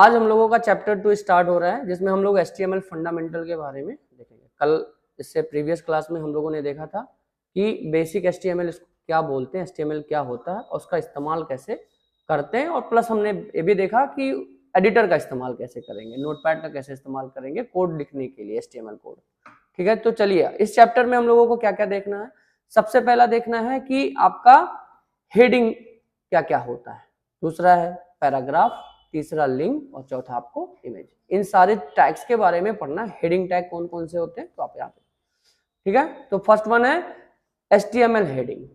आज हम लोगों का चैप्टर 2 स्टार्ट हो रहा है, जिसमें हम लोग HTML फंडामेंटल के बारे में देखेंगे। कल इससे प्रीवियस क्लास में हम लोगों ने देखा था कि बेसिक HTML इसको क्या बोलते हैं, HTML क्या होता है और उसका इस्तेमाल कैसे करते हैं, और प्लस हमने ये भी देखा कि एडिटर का इस्तेमाल कैसे करेंगे, नोटपैड का कैसे इस्तेमाल करेंगे कोड लिखने के लिए, HTML कोड। ठीक है, तो चलिए इस चैप्टर में हम लोगों को क्या क्या देखना है। सबसे पहला देखना है कि आपका हेडिंग क्या क्या होता है, दूसरा है पैराग्राफ, तीसरा लिंक और चौथा आपको इमेज। इन सारे टैग्स के बारे में पढ़ना। हेडिंग टैग कौन कौन से होते हैं तो आप यहाँ पे, ठीक है। तो फर्स्ट वन है HTML हेडिंग।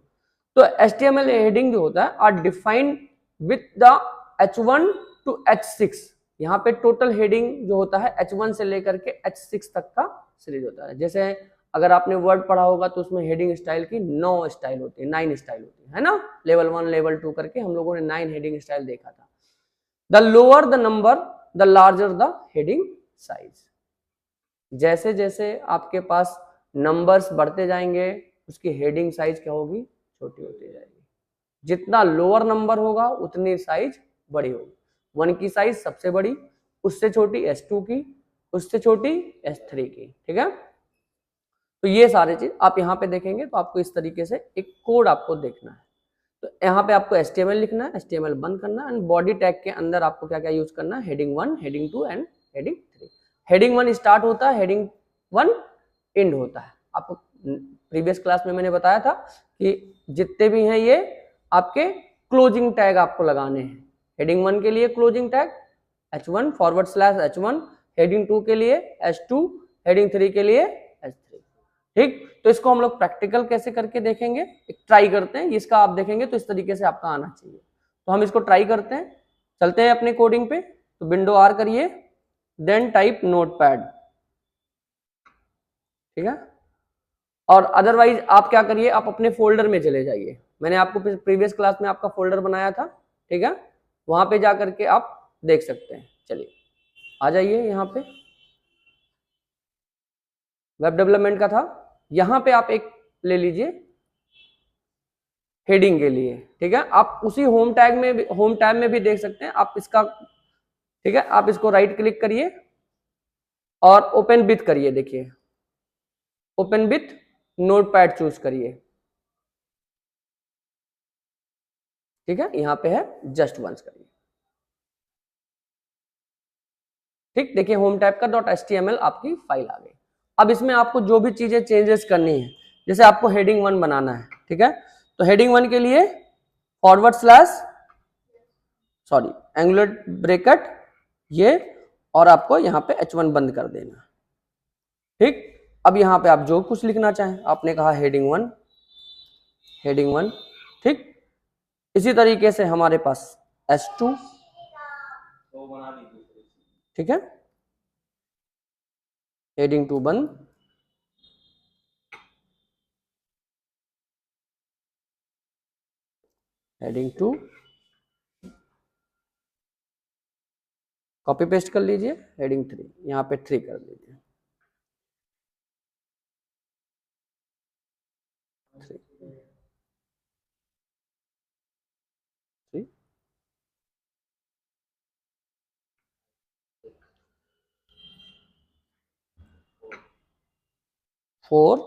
तो HTML हेडिंग जो होता है are defined with the H1 to H6। यहाँ पे टोटल हेडिंग जो होता है H1 से लेकर के H6 तक का सीरीज होता है। जैसे अगर आपने वर्ड पढ़ा होगा तो उसमें हेडिंग स्टाइल की 9 स्टाइल होती है, 9 स्टाइल होती है ना। लेवल 1 लेवल 2 करके हम लोगों ने 9 हेडिंग स्टाइल देखा था। The lower the number, the larger the heading size। जैसे जैसे आपके पास नंबर्स बढ़ते जाएंगे उसकी हेडिंग साइज क्या होगी, छोटी होती जाएगी। जितना लोअर नंबर होगा उतनी साइज बड़ी होगी। 1 की साइज सबसे बड़ी, उससे छोटी S2 की, उससे छोटी S3 की। ठीक है, तो ये सारे चीज आप यहाँ पे देखेंगे तो आपको इस तरीके से एक कोड आपको देखना है। तो यहाँ पे आपको HTML लिखना है, HTML बंद करना है, एंड बॉडी टैग के अंदर आपको क्या क्या यूज करना है, heading 1, heading 2 and heading 3। Heading 1 start होता है, हेडिंग 1 एंड होता है। आपको प्रीवियस क्लास में मैंने बताया था कि जितने भी हैं ये आपके क्लोजिंग टैग आपको लगाने हैं। हेडिंग 1 के लिए closing tag H1 /H1, heading 2 के लिए H2, हेडिंग 3 के लिए H3। ठीक, तो इसको हम लोग प्रैक्टिकल कैसे करके देखेंगे, एक ट्राई करते हैं। इसका आप देखेंगे तो इस तरीके से आपका आना चाहिए। तो हम इसको ट्राई करते हैं, चलते हैं अपने कोडिंग पे। तो विंडो आर करिए, देन टाइप नोटपैड। ठीक है, और अदरवाइज आप क्या करिए, आप अपने फोल्डर में चले जाइए। मैंने आपको प्रीवियस क्लास में आपका फोल्डर बनाया था, ठीक है, वहां पे जा करके आप देख सकते हैं। चलिए आ जाइए, यहाँ पे वेब डेवलपमेंट का था, यहाँ पे आप एक ले लीजिए हेडिंग के लिए। ठीक है, आप उसी होम टैब में भी देख सकते हैं आप इसका। ठीक है, आप इसको राइट क्लिक करिए और ओपन विथ करिए। देखिए ओपन विथ नोटपैड चूज करिए। ठीक है, यहां पे है जस्ट वंस करिए। ठीक, देखिए होम टैब का .html आपकी फाइल आ गई। अब इसमें आपको जो भी चीजें चेंजेस करनी है, जैसे आपको हेडिंग 1 बनाना है, ठीक है, तो हेडिंग 1 के लिए एंगुलर ब्रैकेट ये, और आपको यहाँ पे H1 बंद कर देना। ठीक, अब यहाँ पे आप जो कुछ लिखना चाहें, आपने कहा हेडिंग 1, हेडिंग 1। ठीक, इसी तरीके से हमारे पास S2। ठीक है, हेडिंग 2 बंद, हेडिंग 2 कॉपी पेस्ट कर लीजिए, हेडिंग 3 यहाँ पे 3 कर लीजिए। 3 4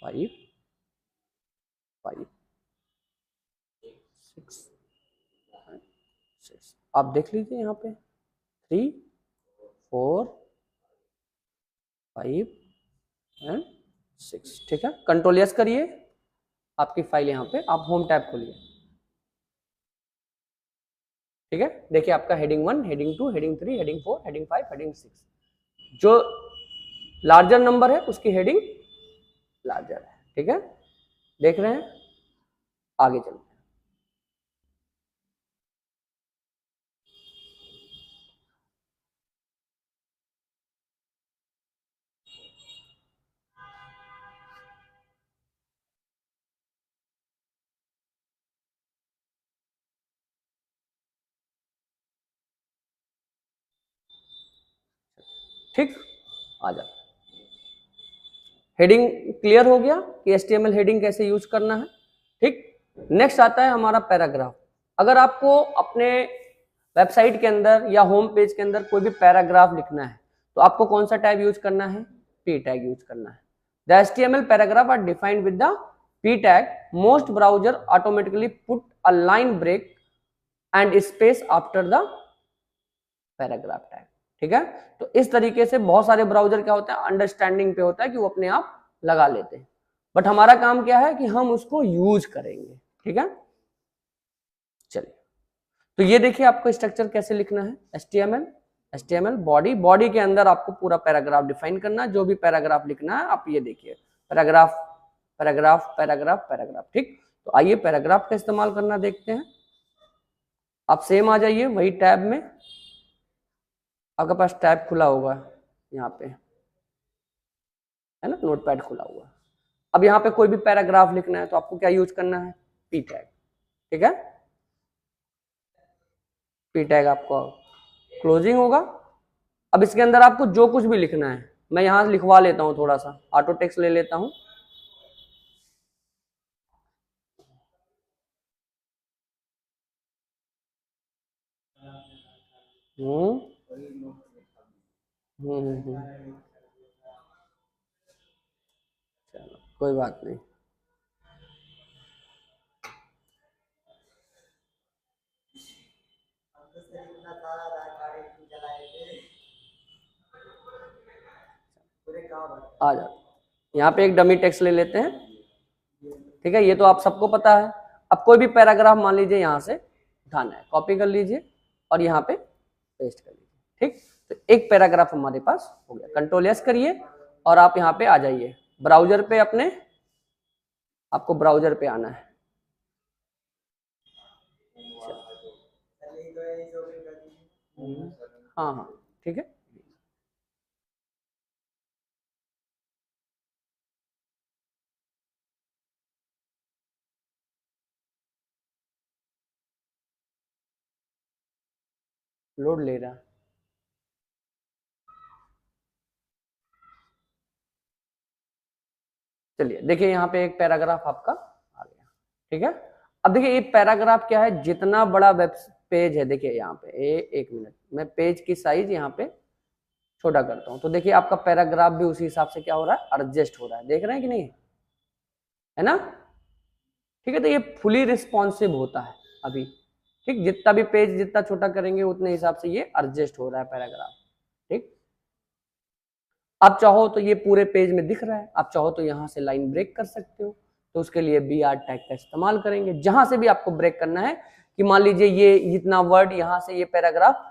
5 5 6 6। आप देख लीजिए यहाँ पे 3 4 5 एंड 6। ठीक है, कंट्रोल एस करिए, आपकी फाइल यहाँ पे, आप होम टैब खोलिए। ठीक है, देखिए आपका heading 1, heading 2, heading 3, heading 4, heading 5, heading 6। जो लार्जर नंबर है उसकी हेडिंग लार्जर है। ठीक है, देख रहे हैं, आगे चलते हैं। ठीक, आ जाओ। हेडिंग क्लियर हो गया कि HTML हेडिंग कैसे यूज करना है। ठीक, नेक्स्ट आता है हमारा पैराग्राफ। अगर आपको अपने वेबसाइट के अंदर या होम पेज के अंदर कोई भी पैराग्राफ लिखना है तो आपको कौन सा टैग यूज करना है? पी टैग यूज करना है। The HTML paragraph are defined with the P tag. Most browser automatically put a line break and space after the paragraph tag. ठीक है, तो इस तरीके से बहुत सारे ब्राउजर क्या होता है, अंडरस्टैंडिंग पे होता है कि वो अपने आप लगा लेते हैं, बट हमारा काम क्या है कि हम उसको यूज करेंगे। ठीक है, चलिए तो ये देखिए आपको स्ट्रक्चर कैसे लिखना है। HTML बॉडी के अंदर आपको पूरा पैराग्राफ डिफाइन करना है। जो भी पैराग्राफ लिखना है आप ये देखिए, पैराग्राफ पैराग्राफ पैराग्राफ पैराग्राफ। ठीक, तो आइए पैराग्राफ का इस्तेमाल करना देखते हैं। आप सेम आ जाइए वही टैब में, आपके पास टैब खुला होगा यहाँ पे, है ना, नोटपैड खुला हुआ। अब यहाँ पे कोई भी पैराग्राफ लिखना है तो आपको क्या यूज करना है? P tag. ठीक है, पी टैग आपको क्लोजिंग होगा। अब इसके अंदर आपको जो कुछ भी लिखना है, मैं यहां लिखवा लेता हूं, थोड़ा सा ऑटो टेक्स्ट ले लेता हूं। चलो कोई बात नहीं। आ जाओ, यहाँ पे एक डमी टेक्स्ट ले लेते हैं। ठीक है, ये तो आप सबको पता है। अब कोई भी पैराग्राफ मान लीजिए यहाँ से उठाना है, कॉपी कर लीजिए और यहाँ पे पेस्ट कर लीजिए। ठीक, तो एक पैराग्राफ हमारे पास हो गया। कंट्रोल एस करिए और आप यहाँ पे आ जाइए ब्राउजर पे, अपने आपको ब्राउजर पे आना है। हाँ हाँ ठीक है, लोड ले रहा है। चलिए देखिए यहाँ पे एक पैराग्राफ आपका आ गया। ठीक है, अब देखिए ये पैराग्राफ क्या है, जितना बड़ा वेब पेज है, देखिए यहाँ पे एक मिनट, मैं पेज की साइज यहाँ पे छोटा करता हूँ, तो देखिए आपका पैराग्राफ भी उसी हिसाब से क्या हो रहा है, एडजस्ट हो रहा है। देख रहे हैं कि नहीं, है ना? ठीक है, तो ये फुली रिस्पॉन्सिव होता है अभी। ठीक, जितना भी पेज जितना छोटा करेंगे उतने हिसाब से ये एडजस्ट हो रहा है पैराग्राफ। ठीक, आप चाहो तो ये पूरे पेज में दिख रहा है, आप चाहो तो यहाँ से लाइन ब्रेक कर सकते हो, तो उसके लिए BR टैग का इस्तेमाल करेंगे। जहां से भी आपको ब्रेक करना है, कि मान लीजिए ये इतना वर्ड यहाँ से ये पैराग्राफ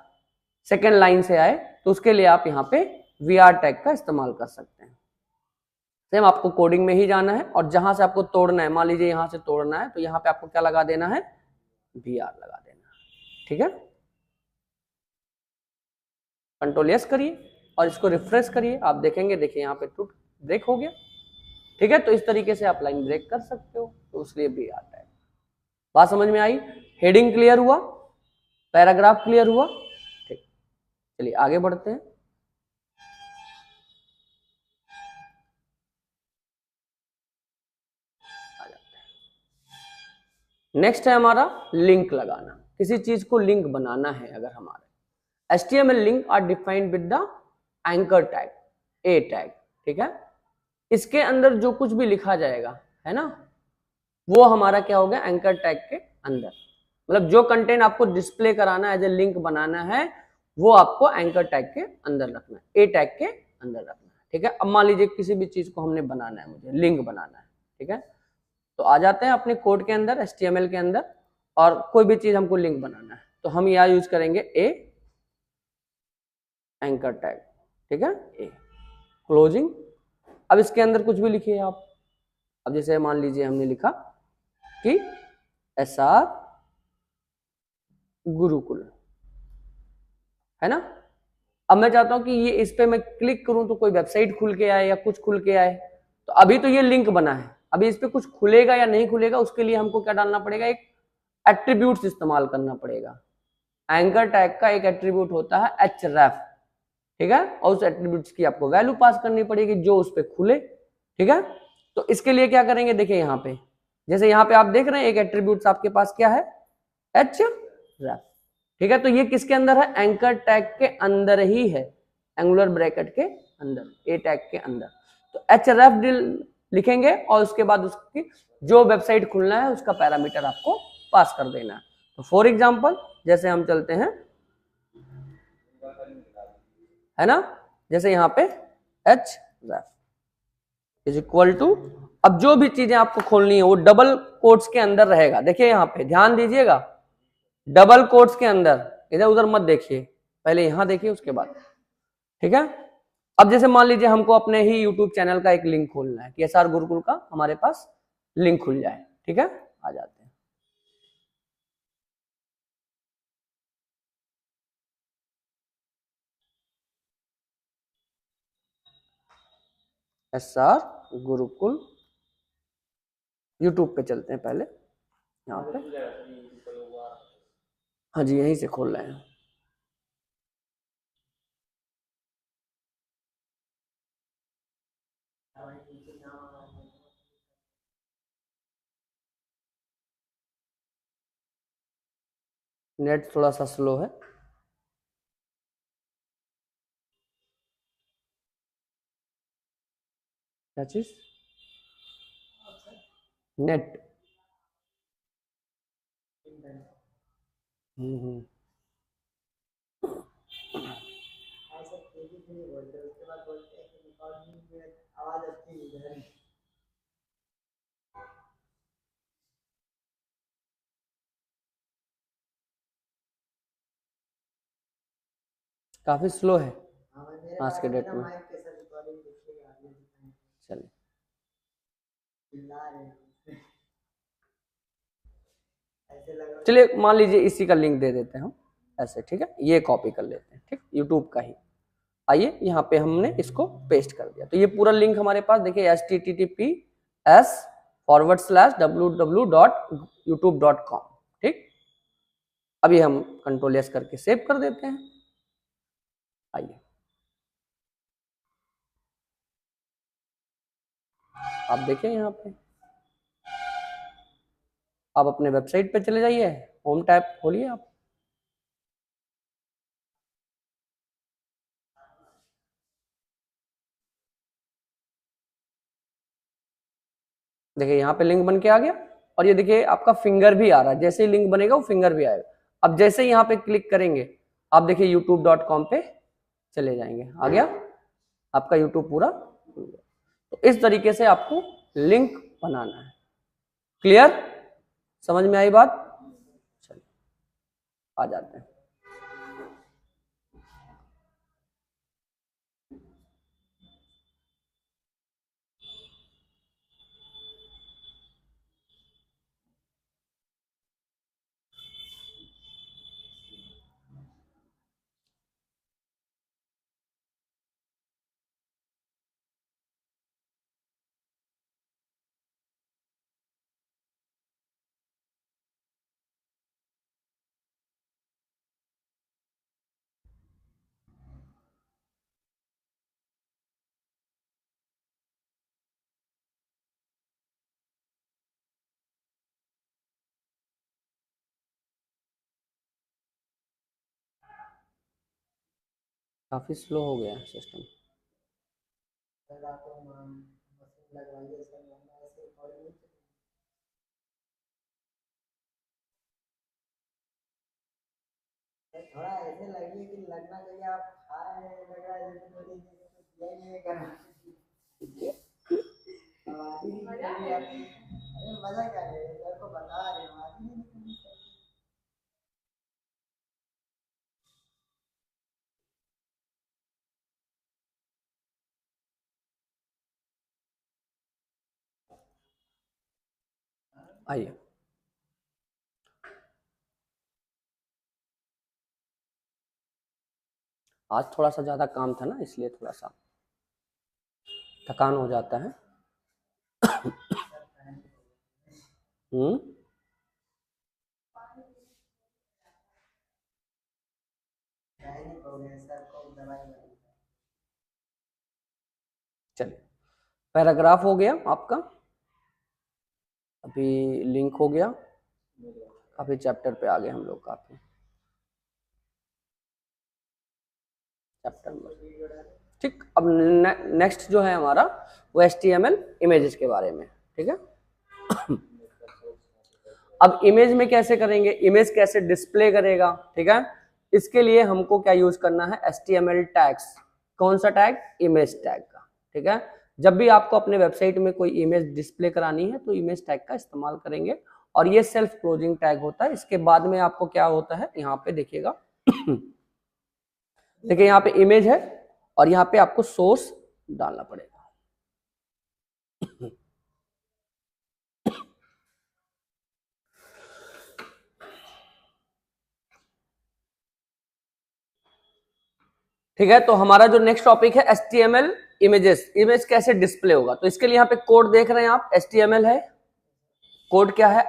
सेकेंड लाइन से आए, तो उसके लिए आप यहाँ पे VR टैग का इस्तेमाल कर सकते हैं। सेम आपको कोडिंग में ही जाना है और जहां से आपको तोड़ना है, मान लीजिए यहाँ से तोड़ना है, तो यहाँ पे आपको क्या लगा देना है, VR लगा देना है। ठीक है, कंट्रोल एस करिए और इसको रिफ्रेश करिए, आप देखेंगे, देखिए यहाँ पे टूट ब्रेक हो गया। ठीक है, तो इस तरीके से आप लाइन ब्रेक कर सकते हो, तो उसलिए भी आता है। बात समझ में आई? हेडिंग क्लियर हुआ, पैराग्राफ क्लियर हुआ। ठीक, चलिए आगे बढ़ते हैं। नेक्स्ट है हमारा लिंक लगाना। किसी चीज को लिंक बनाना है अगर हमारे, HTML link are defined with the anchor tag, A tag. ठीक है, इसके अंदर जो कुछ भी लिखा जाएगा, है ना, वो हमारा क्या होगा, एंकर टैग के अंदर। मतलब जो कंटेंट आपको डिस्प्ले कराना है, एज ए लिंक बनाना है, वो आपको एंकर टैग के अंदर रखना है, ए टैग के अंदर रखना है। ठीक है, अब मान लीजिए किसी भी चीज को हमने बनाना है, मुझे लिंक बनाना है। ठीक है, तो आ जाते हैं अपने कोड के अंदर, HTML के अंदर, और कोई भी चीज हमको लिंक बनाना है, तो हम यहाँ यूज करेंगे ए एंकर टैग। ठीक है, ए क्लोजिंग। अब इसके अंदर कुछ भी लिखिए आप। अब जैसे मान लीजिए हमने लिखा कि SR गुरुकुल, है ना। अब मैं चाहता हूं कि ये इस पे मैं क्लिक करूं तो कोई वेबसाइट खुल के आए या कुछ खुल के आए, तो अभी तो ये लिंक बना है, अभी इस पे कुछ खुलेगा या नहीं खुलेगा, उसके लिए हमको क्या डालना पड़ेगा, एक एट्रीब्यूट्स इस्तेमाल करना पड़ेगा। एंकर टैग का एक एट्रीब्यूट होता है href। ठीक है, और उस एट्रीब्यूट्स की आपको वैल्यू पास करनी पड़ेगी जो उस पे खुले। ठीक है, तो इसके लिए क्या करेंगे, देखिए यहाँ पे जैसे यहाँ पे आप देख रहे हैं एक एट्रीब्यूट्स आपके पास क्या है, एच रेफ, ठीक है। तो ये किसके अंदर है, एंकर टैग के अंदर ही है, एंगुलर ब्रैकेट के अंदर, ए टैग के अंदर। तो एच रेफ लिखेंगे और उसके बाद उसकी जो वेबसाइट खुलना है उसका पैरामीटर आपको पास कर देना है। तो फॉर एग्जांपल जैसे हम चलते हैं, है ना, जैसे यहाँ पे H ref is equal to, अब जो भी चीजें आपको खोलनी है वो डबल कोट्स के अंदर रहेगा। देखिए यहाँ पे ध्यान दीजिएगा, डबल कोट्स के अंदर, इधर उधर मत देखिए, पहले यहां देखिए उसके बाद, ठीक है। अब जैसे मान लीजिए हमको अपने ही यूट्यूब चैनल का एक लिंक खोलना है कि एसआर गुरुकुल का हमारे पास लिंक खुल जाए, ठीक है। आ जाते हैं, एसआर गुरुकुल यूट्यूब पे चलते हैं पहले, यहाँ पे, हाँ जी यहीं से खोल रहे हैं। नेट थोड़ा सा स्लो है, क्या चीज, नेट, हम्म, काफी स्लो है आज के डेट में, चलिए चलिए मान लीजिए इसी का लिंक दे देते हैं हम ऐसे, ठीक है, ये कॉपी कर लेते हैं, ठीक, यूट्यूब का ही। आइए यहाँ पे हमने इसको पेस्ट कर दिया, तो ये पूरा लिंक हमारे पास देखिए https://www.youtube.com, ठीक। अभी हम कंट्रोल एस करके सेव कर देते हैं। आइए आप देखिए यहाँ पे, आप अपने वेबसाइट पे चले जाइए, होम टैब खोलिए आप, देखिए यहाँ पे लिंक बन के आ गया, और ये देखिए आपका फिंगर भी आ रहा है, जैसे ही लिंक बनेगा वो फिंगर भी आएगा। अब जैसे ही यहाँ पे क्लिक करेंगे आप देखिए youtube.com पे चले जाएंगे, आ गया आपका यूट्यूब पूरा। तो इस तरीके से आपको लिंक बनाना है, क्लियर, समझ में आई बात, चलिए आ जाते हैं। काफी स्लो हो गया सिस्टम, थोड़ा ऐसे लगे कि लगना चाहिए आप खाए, लग रहा है जैसे कोई दिया ही नहीं करना, आवाज ही नहीं निकली आपकी। अरे मजा क्या है, सर को बता रहे हो, आवाज ही नहीं निकली। आइए आज थोड़ा सा ज्यादा काम था ना, इसलिए थोड़ा सा थकान हो जाता है। हम्म, चलिए पैराग्राफ हो गया आपका, अभी लिंक हो गया, काफी चैप्टर पे आ गए हम लोग, काफी चैप्टर में। ठीक, अब नेक्स्ट जो है हमारा वो HTML इमेजेस के बारे में। ठीक है, अब इमेज में कैसे करेंगे, इमेज कैसे डिस्प्ले करेगा। ठीक है, इसके लिए हमको क्या यूज करना है, HTML टैग्स। कौन सा टैग, इमेज टैग का। ठीक है, जब भी आपको अपने वेबसाइट में कोई इमेज डिस्प्ले करानी है तो इमेज टैग का इस्तेमाल करेंगे, और ये सेल्फ क्लोजिंग टैग होता है। इसके बाद में आपको क्या होता है, यहाँ पे देखिएगा देखिए यहाँ पे इमेज है और यहाँ पे आपको सोर्स डालना पड़ेगा। ठीक है, तो हमारा जो नेक्स्ट टॉपिक है HTML इमेजेस, इमेज कैसे डिस्प्ले होगा। तो इसके लिए यहाँ पे कोड देख रहे हैं आप, HTML है, कोड क्या है,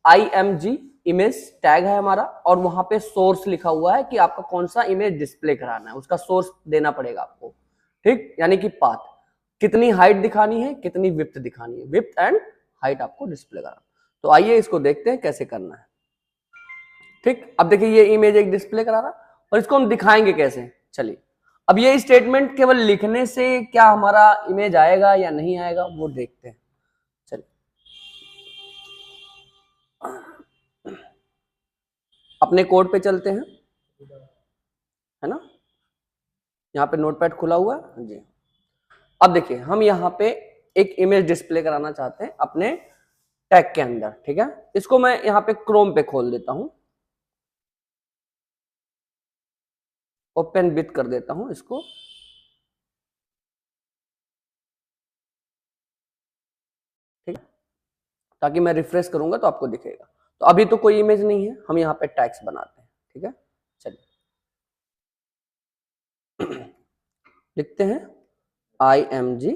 IMG इमेज टैग है हमारा, और वहां पे सोर्स लिखा हुआ है कि आपका कौन सा इमेज डिस्प्ले कराना है, उसका सोर्स देना पड़ेगा आपको। ठीक, यानी कि पाथ, कितनी हाइट दिखानी है, कितनी विड्थ दिखानी है, विड्थ एंड हाइट आपको डिस्प्ले कराना। तो आइए इसको देखते हैं कैसे करना है। ठीक, अब देखिए ये इमेज एक डिस्प्ले करा रहा, और इसको हम दिखाएंगे कैसे। चलिए, अब ये स्टेटमेंट केवल लिखने से क्या हमारा इमेज आएगा या नहीं आएगा वो देखते हैं। चलिए, अपने कोड पे चलते हैं, है ना, यहाँ पे नोटपैड खुला हुआ है जी। अब देखिए हम यहाँ पे एक इमेज डिस्प्ले कराना चाहते हैं अपने टैग के अंदर। ठीक है, इसको मैं यहाँ पे क्रोम पे खोल देता हूं, ओपन विथ कर देता हूं इसको। ठीक है, ताकि मैं रिफ्रेश करूंगा तो आपको दिखेगा। तो अभी तो कोई इमेज नहीं है, हम यहाँ पे टैग्स बनाते हैं। ठीक है, चलिए लिखते हैं IMG,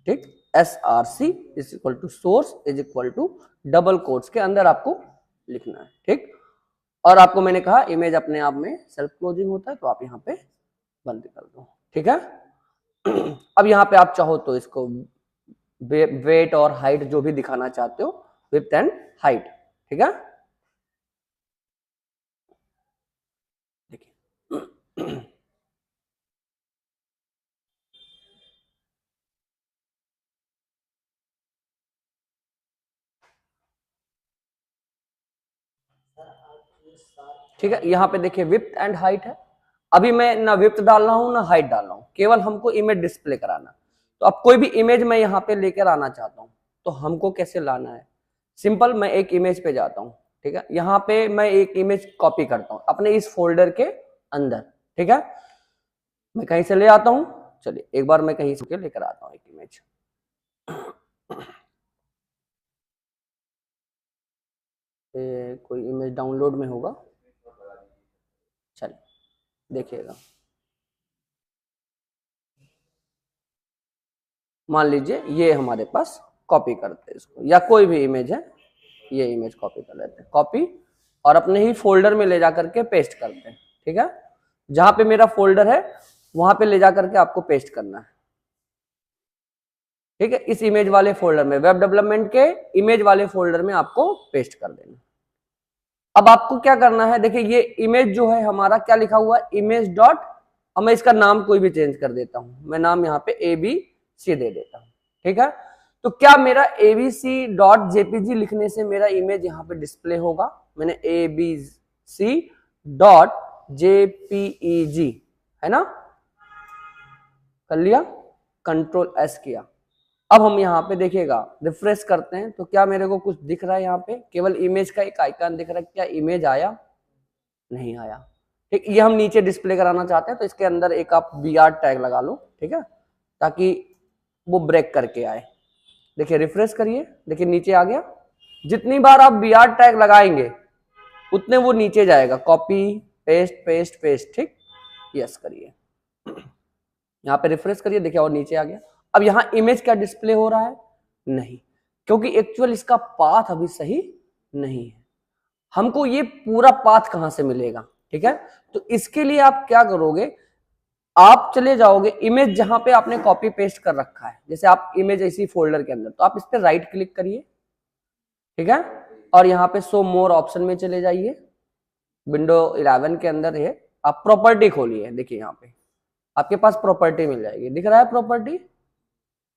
ठीक, SRC is equal to source is equal to double quotes के अंदर आपको लिखना है। ठीक, और आपको मैंने कहा इमेज अपने आप में सेल्फ क्लोजिंग होता है, तो आप यहाँ पे बंद कर दो। ठीक है, अब यहाँ पे आप चाहो तो इसको वेट और हाइट जो भी दिखाना चाहते हो, विड्थ एंड हाइट। ठीक है, देखिए ठीक है, यहाँ पे देखिए विड्थ एंड हाइट है। अभी मैं ना विड्थ डाल रहा हूँ ना हाइट डाल रहा हूँ, केवल हमको इमेज डिस्प्ले कराना। तो अब कोई भी इमेज मैं यहाँ पे लेकर आना चाहता हूँ, तो हमको कैसे लाना है, सिंपल, मैं एक इमेज पे जाता हूँ। ठीक है, यहाँ पे मैं एक इमेज कॉपी करता हूँ अपने इस फोल्डर के अंदर। ठीक है, मैं कहीं से ले आता हूँ, चलिए एक बार मैं कहीं से लेकर आता हूँ एक इमेज। कोई इमेज डाउनलोड में होगा, चलिए देखिएगा। मान लीजिए ये हमारे पास, कॉपी करते हैं इसको, या कोई भी इमेज है, ये इमेज कॉपी कर लेते हैं, कॉपी, और अपने ही फोल्डर में ले जा करके पेस्ट करते हैं। ठीक है, जहां पे मेरा फोल्डर है वहां पे ले जा करके आपको पेस्ट करना है। ठीक है, इस इमेज वाले फोल्डर में, वेब डेवलपमेंट के इमेज वाले फोल्डर में आपको पेस्ट कर देना। अब आपको क्या करना है, देखिए ये इमेज जो है हमारा क्या लिखा हुआ है, इमेज डॉट, अब मैं इसका नाम कोई भी चेंज कर देता हूं, मैं नाम यहाँ पे ABC दे देता हूं। ठीक है, तो क्या मेरा abc.jpg लिखने से मेरा इमेज यहाँ पे डिस्प्ले होगा। मैंने abc.jpeg, है ना, कर लिया, कंट्रोल S किया। अब हम यहाँ पे देखिएगा, रिफ्रेश करते हैं तो क्या मेरे को कुछ दिख रहा है, यहाँ पे केवल इमेज का एक आइकन दिख रहा है। क्या इमेज आया, नहीं आया। ठीक, ये हम नीचे डिस्प्ले कराना चाहते हैं, तो इसके अंदर एक आप BR टैग लगा लो। ठीक है, ताकि वो ब्रेक करके आए। देखिए रिफ्रेश करिए, देखिए नीचे आ गया। जितनी बार आप BR टैग लगाएंगे उतने वो नीचे जाएगा, कॉपी पेस्ट पेस्ट पेस्ट। ठीक, यस करिए, यहाँ पे रिफ्रेश करिए, देखिए और नीचे आ गया। अब यहाँ इमेज क्या डिस्प्ले हो रहा है, नहीं, क्योंकि एक्चुअल इसका पाथ अभी सही नहीं है। हमको ये पूरा पाथ कहां से मिलेगा। ठीक है, तो इसके लिए आप क्या करोगे, आप चले जाओगे इमेज जहां पे आपने कॉपी पेस्ट कर रखा है, जैसे आप इमेज इसी फोल्डर के अंदर, तो आप इस पे राइट क्लिक करिए, ठीक है। और यहाँ पे शो मोर ऑप्शन में चले जाइए, विंडो 11 के अंदर है, आप प्रॉपर्टी खोलिए, देखिए यहाँ पे आपके पास प्रॉपर्टी मिल जाएगी, दिख रहा है प्रॉपर्टी,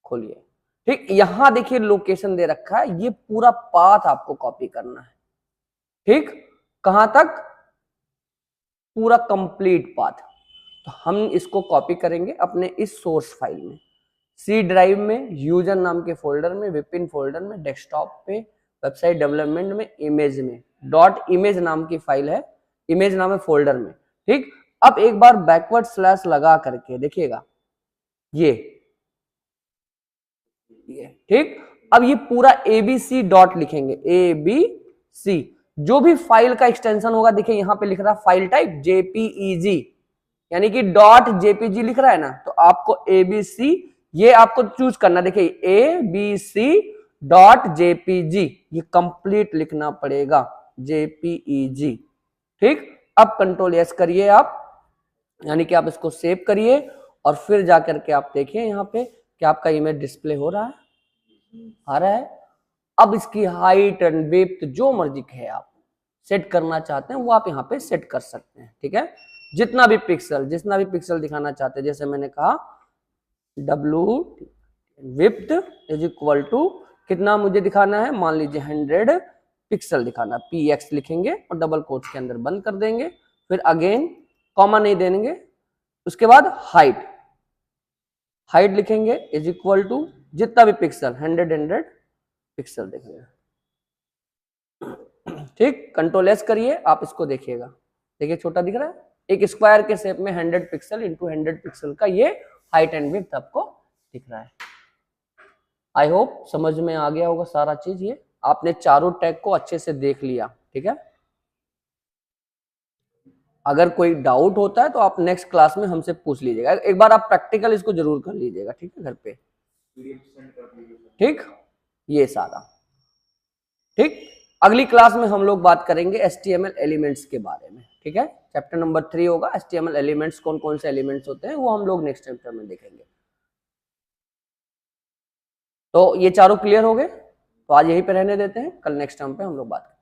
खोलिए। ठीक, यहां देखिए लोकेशन दे रखा है, ये पूरा पाथ आपको कॉपी करना है। ठीक, कहां तक? पूरा कंप्लीट पाथ। तो हम इसको कॉपी करेंगे अपने इस सोर्स फाइल में, सी ड्राइव में, यूजर नाम के फोल्डर में, विपिन फोल्डर में, डेस्कटॉप पे, वेबसाइट डेवलपमेंट में, इमेज में, डॉट इमेज नाम की फाइल है, इमेज नाम है फोल्डर में। ठीक, अब एक बार बैकवर्ड स्लैश लगा करके देखिएगा, ये ठीक, अब ये पूरा एबीसी डॉट लिखेंगे, एबीसी, जो भी फाइल का एक्सटेंशन होगा, देखिए यहां पे लिख रहा है फाइल टाइप जेपीईजी, यानी कि डॉट जेपीजी लिख रहा है ना, तो आपको एबीसी ये आपको चूज करना, देखिए एबीसी डॉट जेपीजी, ये कंप्लीट लिखना पड़ेगा, जेपीईजी। ठीक, अब कंट्रोल एस करिए आप, यानी कि आप इसको सेव करिए और फिर जाकर के आप देखिए यहाँ पे कि आपका इमेज डिस्प्ले हो रहा है, आ रहा है। अब इसकी हाइट एंड विड्थ जो मर्जी है आप सेट करना चाहते हैं वो आप यहाँ पे सेट कर सकते हैं। ठीक है, जितना भी पिक्सल दिखाना चाहते हैं, जैसे मैंने कहा W width is equal to कितना मुझे दिखाना है, मान लीजिए 100 पिक्सल दिखाना, px लिखेंगे और डबल कोट्स के अंदर बंद कर देंगे, फिर अगेन कॉमा नहीं देंगे, उसके बाद हाइट लिखेंगे इज इक्वल टू जितना भी पिक्सल 100 पिक्सल देखेंगे। ठीक, कंट्रोल एस करिए, आप इसको देखिएगा, देखिए छोटा दिख रहा है, एक स्क्वायर के शेप में 100 पिक्सल इंटू 100 पिक्सल का ये हाइट एंड विड्थ आपको दिख रहा है। आई होप समझ में आ गया होगा सारा चीज, ये आपने चारों टैग को अच्छे से देख लिया। ठीक है, अगर कोई डाउट होता है तो आप नेक्स्ट क्लास में हमसे पूछ लीजिएगा, एक बार आप प्रैक्टिकल इसको जरूर कर लीजिएगा। ठीक है, घर पे। ठीक, ये सारा ठीक, अगली क्लास में हम लोग बात करेंगे HTML एलिमेंट्स के बारे में। ठीक है, चैप्टर नंबर 3 होगा, HTML एलिमेंट्स, कौन कौन से एलिमेंट्स होते हैं वो हम लोग नेक्स्ट चैप्टर में देखेंगे। तो ये चारों क्लियर हो गए, तो आज यहीं पे रहने देते हैं, कल नेक्स्ट टाइम पे हम लोग बात करेंगे।